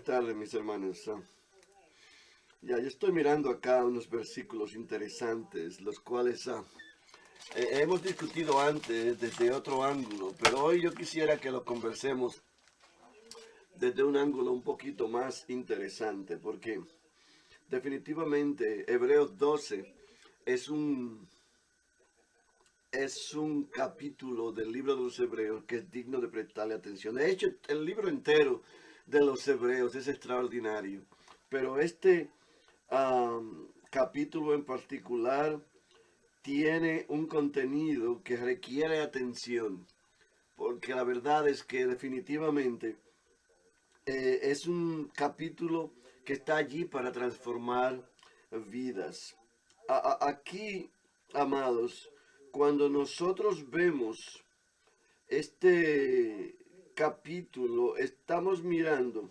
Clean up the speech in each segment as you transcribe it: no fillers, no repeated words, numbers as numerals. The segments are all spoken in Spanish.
Buenas tardes, mis hermanos. Yo estoy mirando acá unos versículos interesantes, los cuales hemos discutido antes desde otro ángulo, pero hoy yo quisiera que lo conversemos desde un ángulo un poquito más interesante, porque definitivamente Hebreos 12 es un capítulo del libro de los Hebreos que es digno de prestarle atención. De hecho, el libro entero de los Hebreos es extraordinario, pero este capítulo en particular tiene un contenido que requiere atención, porque la verdad es que definitivamente es un capítulo que está allí para transformar vidas. Aquí, amados, cuando nosotros vemos este capítulo, estamos mirando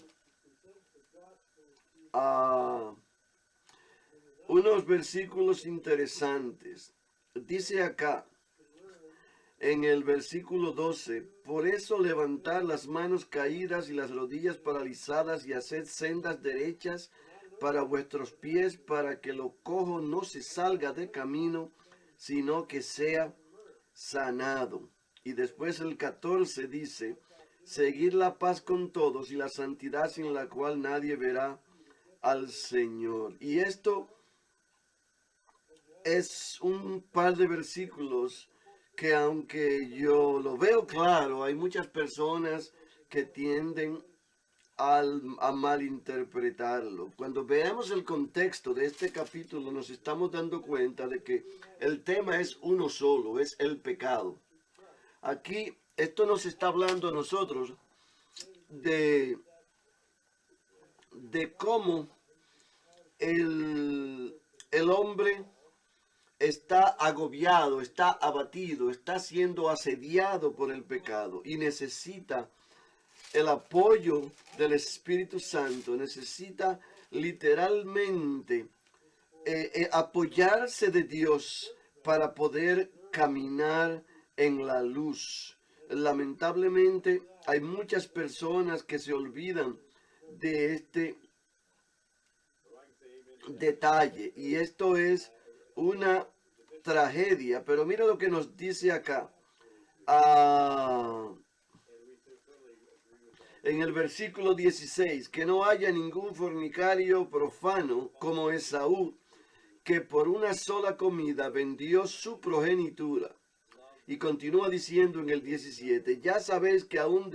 a unos versículos interesantes. Dice acá, en el versículo 12, por eso levantad las manos caídas y las rodillas paralizadas y haced sendas derechas para vuestros pies, para que lo cojo no se salga de camino, sino que sea sanado. Y después el 14 dice, seguid la paz con todos y la santidad sin la cual nadie verá al Señor. Y esto es un par de versículos que, aunque yo lo veo claro, hay muchas personas que tienden a malinterpretarlo. Cuando veamos el contexto de este capítulo, nos estamos dando cuenta de que el tema es uno solo, es el pecado. Aquí esto nos está hablando a nosotros de cómo el hombre está agobiado, está abatido, está siendo asediado por el pecado y necesita el apoyo del Espíritu Santo, necesita literalmente apoyarse de Dios para poder caminar en la luz. Lamentablemente hay muchas personas que se olvidan de este detalle y esto es una tragedia. Pero mira lo que nos dice acá. En el versículo 16, que no haya ningún fornicario profano como Esaú, que por una sola comida vendió su progenitura. Y continúa diciendo en el 17, ya sabéis que aún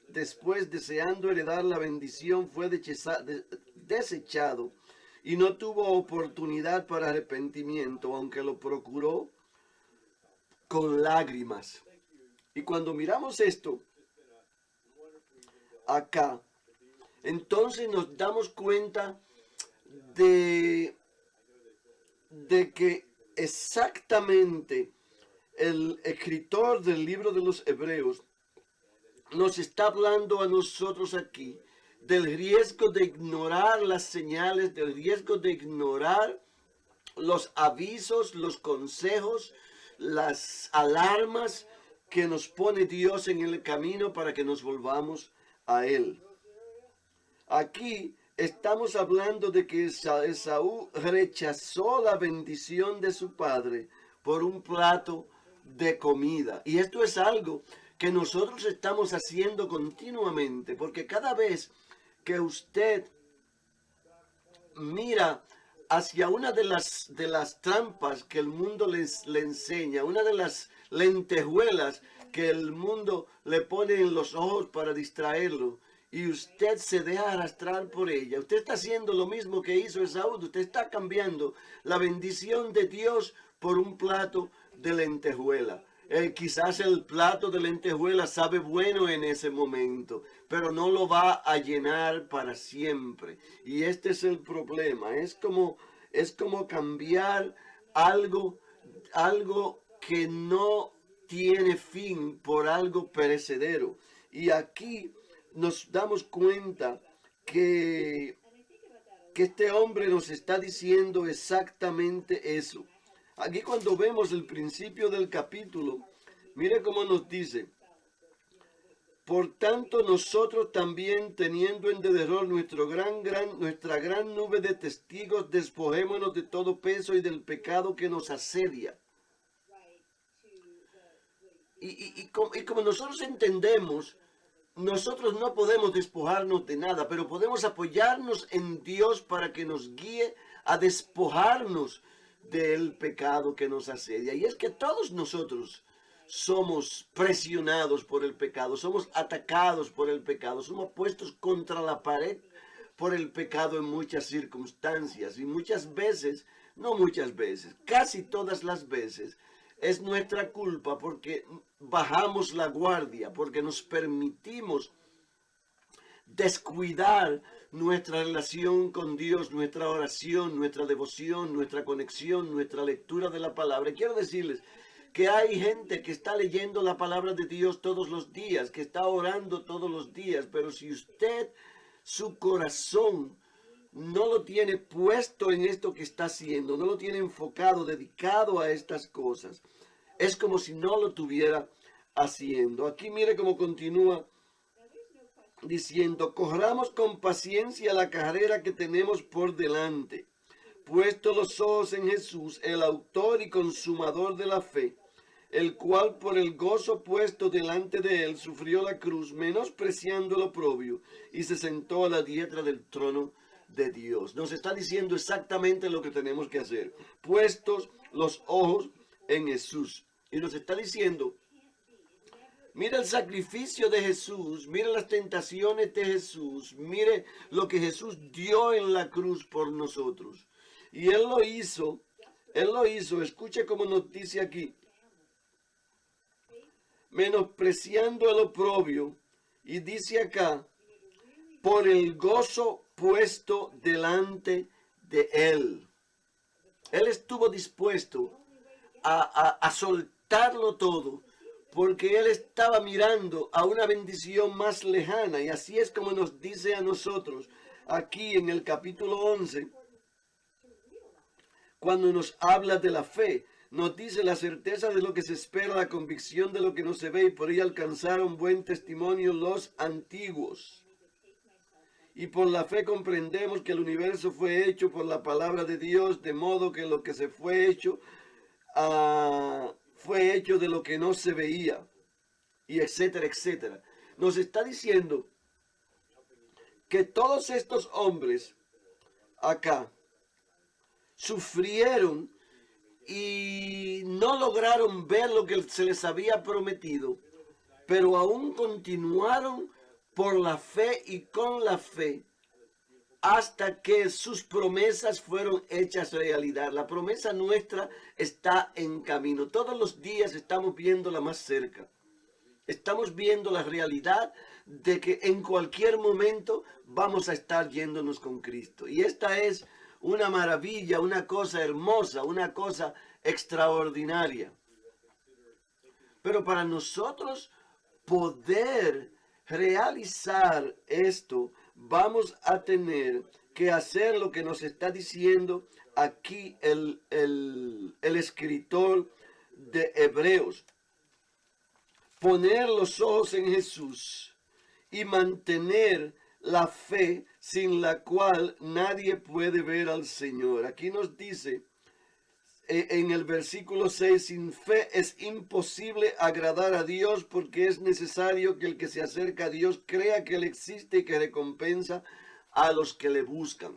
después deseando heredar la bendición fue desechado y no tuvo oportunidad para arrepentimiento, aunque lo procuró con lágrimas. Y cuando miramos esto acá, entonces nos damos cuenta de que exactamente el escritor del libro de los Hebreos nos está hablando a nosotros aquí del riesgo de ignorar las señales, del riesgo de ignorar los avisos, los consejos, las alarmas que nos pone Dios en el camino para que nos volvamos a Él. Aquí estamos hablando de que Esaú rechazó la bendición de su padre por un plato de comida. Y esto es algo que nosotros estamos haciendo continuamente, porque cada vez que usted mira hacia una de las trampas que el mundo le enseña, una de las lentejuelas que el mundo le pone en los ojos para distraerlo, y usted se deja arrastrar por ella, usted está haciendo lo mismo que hizo Esaú, usted está cambiando la bendición de Dios por un plato de lentejuela. Quizás el plato de lentejuela sabe bueno en ese momento, pero no lo va a llenar para siempre. Y este es el problema. Es como cambiar algo que no tiene fin por algo perecedero. Y aquí nos damos cuenta que este hombre nos está diciendo exactamente eso. Aquí cuando vemos el principio del capítulo, mire cómo nos dice, Por tanto, nosotros también, teniendo en derredor nuestra gran nube de testigos, despojémonos de todo peso y del pecado que nos asedia. Y como nosotros entendemos, nosotros no podemos despojarnos de nada, pero podemos apoyarnos en Dios para que nos guíe a despojarnos del pecado que nos asedia. Y es que todos nosotros somos presionados por el pecado, somos atacados por el pecado, somos puestos contra la pared por el pecado en muchas circunstancias. Y muchas veces, no muchas veces, casi todas las veces, es nuestra culpa porque bajamos la guardia, porque nos permitimos descuidar nuestra relación con Dios, nuestra oración, nuestra devoción, nuestra conexión, nuestra lectura de la palabra. Y quiero decirles que hay gente que está leyendo la palabra de Dios todos los días, que está orando todos los días, pero si usted, su corazón, no lo tiene puesto en esto que está haciendo, no lo tiene enfocado, dedicado a estas cosas, es como si no lo tuviera haciendo. Aquí mire cómo continúa diciendo: corramos con paciencia la carrera que tenemos por delante, puesto los ojos en Jesús, el autor y consumador de la fe, el cual por el gozo puesto delante de él sufrió la cruz, menospreciando el oprobio, y se sentó a la diestra del trono de Dios. Nos está diciendo exactamente lo que tenemos que hacer, puestos los ojos en Jesús. Y nos está diciendo: mire el sacrificio de Jesús, mire las tentaciones de Jesús, mire lo que Jesús dio en la cruz por nosotros. Y Él lo hizo, escuche cómo nos dice aquí, menospreciando el oprobio, y dice acá, por el gozo puesto delante de Él. Él estuvo dispuesto a soltarlo todo, porque Él estaba mirando a una bendición más lejana. Y así es como nos dice a nosotros aquí en el capítulo 11, cuando nos habla de la fe, nos dice: la certeza de lo que se espera, la convicción de lo que no se ve, y por ello alcanzaron buen testimonio los antiguos. Y por la fe comprendemos que el universo fue hecho por la palabra de Dios, de modo que lo que se fue hecho de lo que no se veía, y etcétera, etcétera. Nos está diciendo que todos estos hombres acá sufrieron y no lograron ver lo que se les había prometido, pero aún continuaron por la fe y con la fe hasta que sus promesas fueron hechas realidad. La promesa nuestra está en camino. Todos los días estamos viéndola más cerca. Estamos viendo la realidad de que en cualquier momento vamos a estar yéndonos con Cristo. Y esta es una maravilla, una cosa hermosa, una cosa extraordinaria. Pero para nosotros poder realizar esto, vamos a tener que hacer lo que nos está diciendo aquí el escritor de Hebreos. Poner los ojos en Jesús y mantener la fe sin la cual nadie puede ver al Señor. Aquí nos dice en el versículo 6, sin fe es imposible agradar a Dios, porque es necesario que el que se acerca a Dios crea que Él existe y que recompensa a los que le buscan.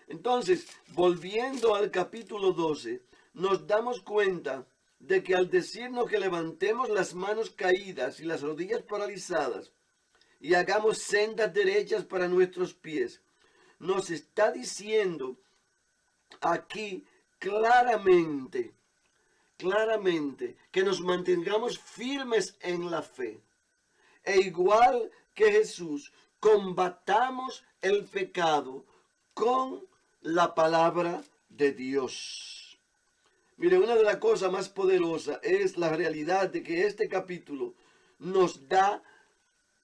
Entonces, volviendo al capítulo 12, nos damos cuenta de que al decirnos que levantemos las manos caídas y las rodillas paralizadas y hagamos sendas derechas para nuestros pies, nos está diciendo aquí claramente que nos mantengamos firmes en la fe. E igual que Jesús, combatamos el pecado con la palabra de Dios. Mire, una de las cosas más poderosas es la realidad de que este capítulo nos da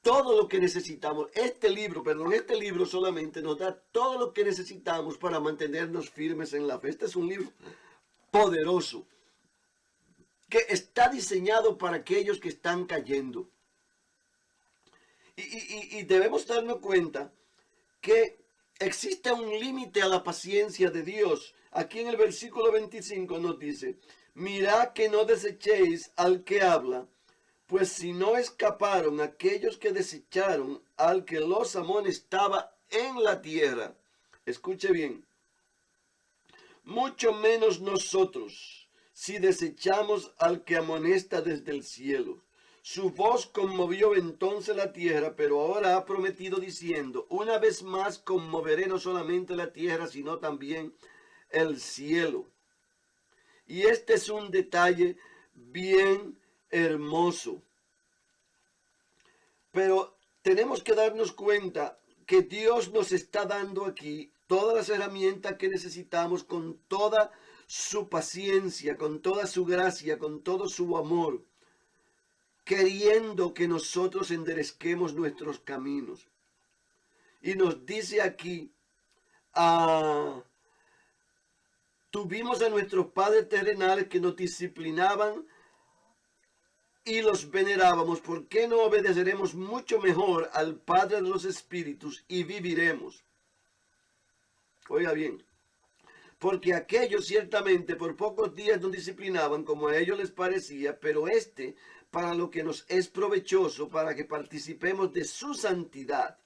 todo lo que necesitamos. Este libro solamente nos da todo lo que necesitamos para mantenernos firmes en la fe. Este es un libro poderoso que está diseñado para aquellos que están cayendo. Y debemos darnos cuenta que existe un límite a la paciencia de Dios. Aquí en el versículo 25 nos dice, mirad que no desechéis al que habla, pues si no escaparon aquellos que desecharon al que los amonestaba en la tierra. Escuche bien, mucho menos nosotros, si desechamos al que amonesta desde el cielo. Su voz conmovió entonces la tierra, pero ahora ha prometido diciendo, una vez más conmoveré no solamente la tierra, sino también el cielo. Y este es un detalle bien hermoso. Pero tenemos que darnos cuenta que Dios nos está dando aquí todas las herramientas que necesitamos con toda su paciencia, con toda su gracia, con todo su amor, queriendo que nosotros enderezquemos nuestros caminos. Y nos dice aquí, tuvimos a nuestros padres terrenales que nos disciplinaban y los venerábamos. ¿Por qué no obedeceremos mucho mejor al Padre de los Espíritus y viviremos? Oiga bien, porque aquellos ciertamente por pocos días nos disciplinaban como a ellos les parecía, pero para lo que nos es provechoso, para que participemos de su santidad.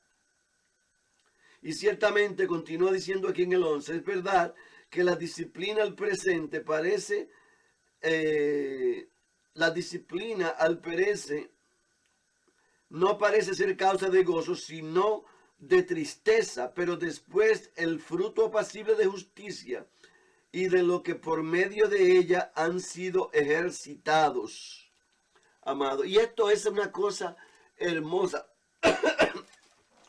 Y ciertamente, continúa diciendo aquí en el 11, es verdad que la disciplina al presente parece, no parece ser causa de gozo, sino de tristeza, pero después el fruto apacible de justicia y de lo que por medio de ella han sido ejercitados, amado. Y esto es una cosa hermosa.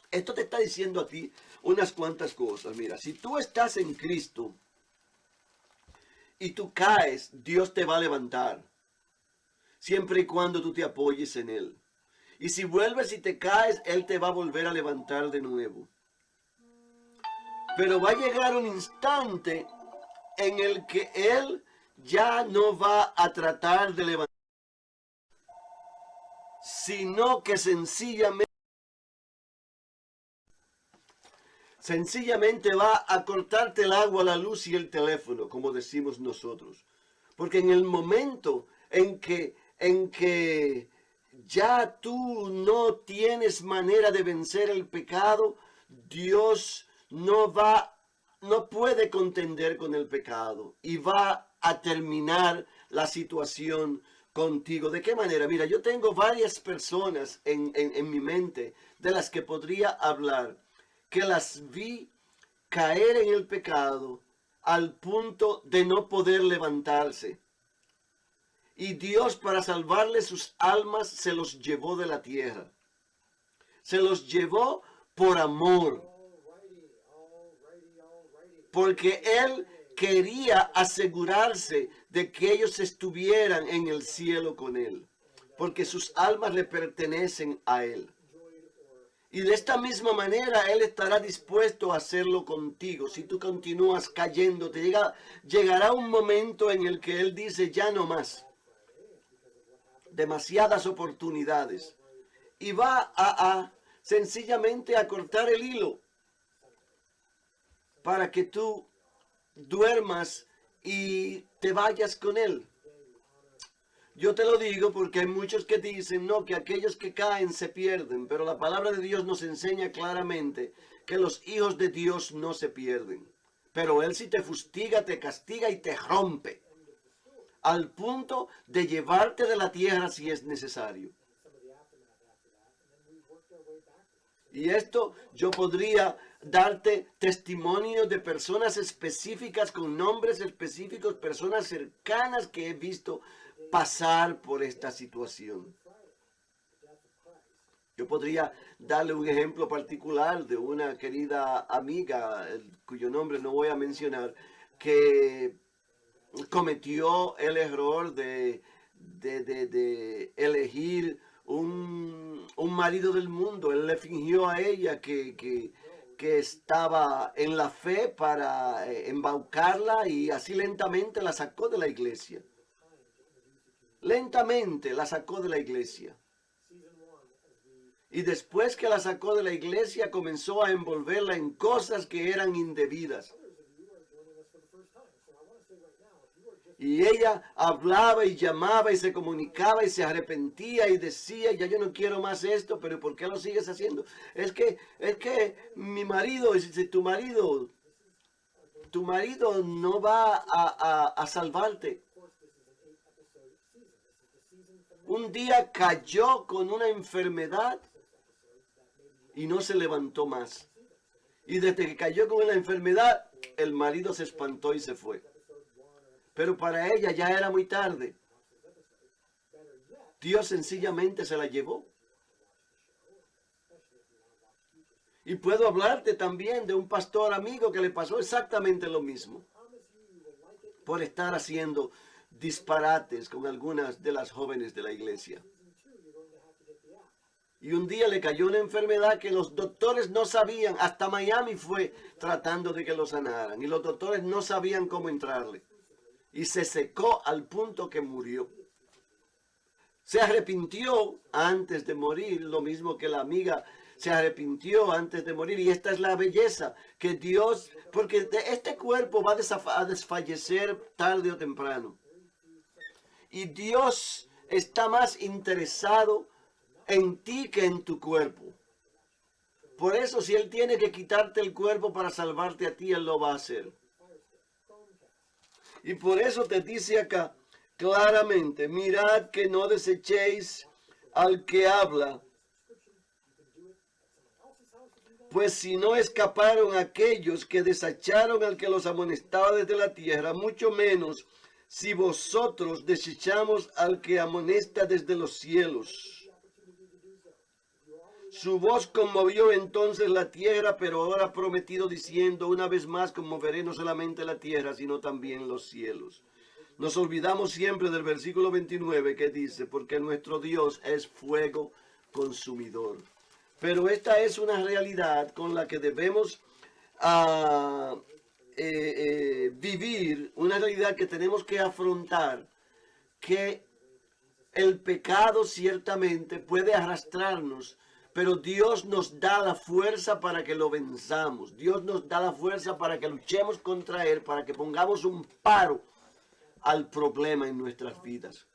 Esto te está diciendo a ti unas cuantas cosas. Mira, si tú estás en Cristo y tú caes, Dios te va a levantar, siempre y cuando tú te apoyes en Él. Y si vuelves y te caes, Él te va a volver a levantar de nuevo. Pero va a llegar un instante en el que Él ya no va a tratar de levantar, sino que sencillamente va a cortarte el agua, la luz y el teléfono, como decimos nosotros. Porque en el momento en que ya tú no tienes manera de vencer el pecado, Dios no puede contender con el pecado y va a terminar la situación contigo. ¿De qué manera? Mira, yo tengo varias personas en mi mente de las que podría hablar, que las vi caer en el pecado al punto de no poder levantarse. Y Dios, para salvarle sus almas, se los llevó de la tierra. Se los llevó por amor. Porque Él quería asegurarse de que ellos estuvieran en el cielo con Él. Porque sus almas le pertenecen a Él. Y de esta misma manera Él estará dispuesto a hacerlo contigo. Si tú continúas cayendo, llegará un momento en el que Él dice, ya no más. Demasiadas oportunidades. Y va sencillamente a cortar el hilo para que tú duermas y te vayas con Él. Yo te lo digo porque hay muchos que dicen, no, que aquellos que caen se pierden, pero la palabra de Dios nos enseña claramente que los hijos de Dios no se pierden. Pero Él sí te fustiga, te castiga y te rompe, al punto de llevarte de la tierra si es necesario. Y esto yo podría darte testimonio de personas específicas, con nombres específicos, personas cercanas que he visto pasar por esta situación. Yo podría darle un ejemplo particular de una querida amiga, cuyo nombre no voy a mencionar, que cometió el error de elegir un marido del mundo. Él le fingió a ella que estaba en la fe para embaucarla y así lentamente la sacó de la iglesia. Lentamente la sacó de la iglesia. Y después que la sacó de la iglesia, comenzó a envolverla en cosas que eran indebidas. Y ella hablaba y llamaba y se comunicaba y se arrepentía y decía, ya yo no quiero más esto, pero ¿por qué lo sigues haciendo? Es que mi marido, si tu marido no va a salvarte. Un día cayó con una enfermedad y no se levantó más. Y desde que cayó con la enfermedad, el marido se espantó y se fue. Pero para ella ya era muy tarde. Dios sencillamente se la llevó. Y puedo hablarte también de un pastor amigo que le pasó exactamente lo mismo. Por estar haciendo disparates con algunas de las jóvenes de la iglesia. Y un día le cayó una enfermedad que los doctores no sabían. Hasta Miami fue tratando de que lo sanaran. Y los doctores no sabían cómo entrarle. Y se secó al punto que murió. Se arrepintió antes de morir, lo mismo que la amiga se arrepintió antes de morir. Y esta es la belleza que Dios, porque este cuerpo va a desfallecer tarde o temprano. Y Dios está más interesado en ti que en tu cuerpo. Por eso, si Él tiene que quitarte el cuerpo para salvarte a ti, Él lo va a hacer. Y por eso te dice acá claramente, mirad que no desechéis al que habla, pues si no escaparon aquellos que desecharon al que los amonestaba desde la tierra, mucho menos si vosotros desechamos al que amonesta desde los cielos. Su voz conmovió entonces la tierra, pero ahora ha prometido diciendo, una vez más conmoveré no solamente la tierra, sino también los cielos. Nos olvidamos siempre del versículo 29 que dice, porque nuestro Dios es fuego consumidor. Pero esta es una realidad con la que debemos vivir, una realidad que tenemos que afrontar, que el pecado ciertamente puede arrastrarnos, pero Dios nos da la fuerza para que lo venzamos. Dios nos da la fuerza para que luchemos contra Él, para que pongamos un paro al problema en nuestras vidas.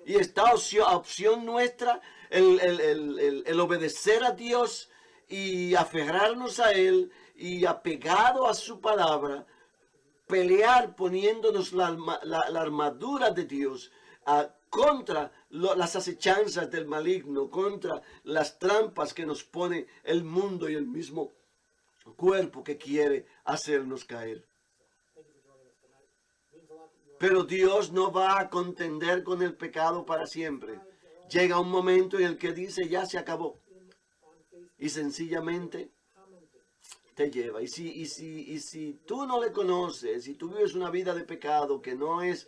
Y esta opción nuestra, el obedecer a Dios y aferrarnos a Él y apegado a su palabra, pelear poniéndonos la armadura de Dios contra las acechanzas del maligno, contra las trampas que nos pone el mundo y el mismo cuerpo que quiere hacernos caer. Pero Dios no va a contender con el pecado para siempre. Llega un momento en el que dice, ya se acabó. Y sencillamente te lleva. Y si tú no le conoces, si tú vives una vida de pecado que no es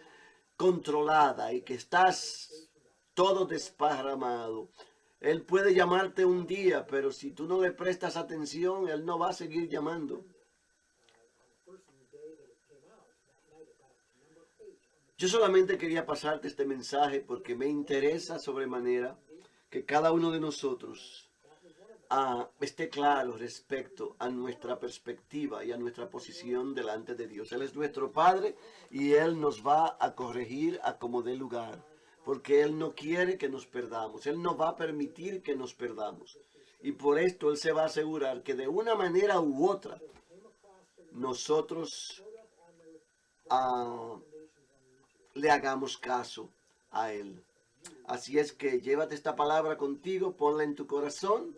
controlada y que estás todo desparramado, Él puede llamarte un día, pero si tú no le prestas atención, Él no va a seguir llamando. Yo solamente quería pasarte este mensaje porque me interesa sobremanera que cada uno de nosotros esté claro respecto a nuestra perspectiva y a nuestra posición delante de Dios. Él es nuestro Padre y Él nos va a corregir a como dé lugar, porque Él no quiere que nos perdamos. Él no va a permitir que nos perdamos. Y por esto Él se va a asegurar que de una manera u otra nosotros le hagamos caso a Él. Así es que llévate esta palabra contigo, ponla en tu corazón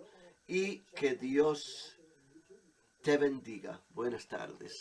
y que Dios te bendiga. Buenas tardes.